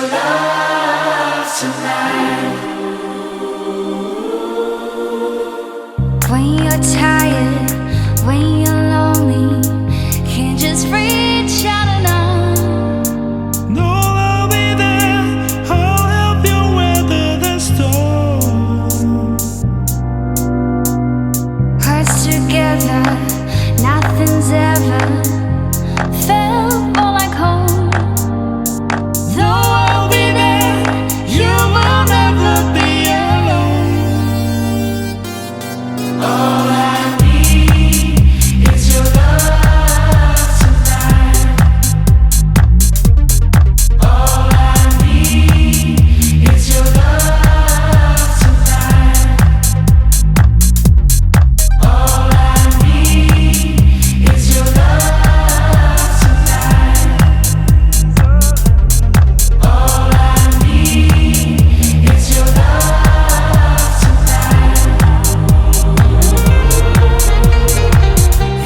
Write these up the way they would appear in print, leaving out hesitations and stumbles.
love tonight. When you're tired, when you're lonely, can't just reach out enough. No, I'll be there, I'll help you weather the storm. Us together, nothing's ever felt more like home. Though I'll be there, you will never be alone. All I need is your love tonight. All I need is your love tonight. All I need is your love tonight. All I need is your love tonight.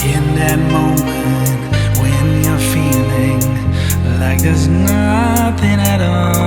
In that moment when you're feeling like there's nothing at all,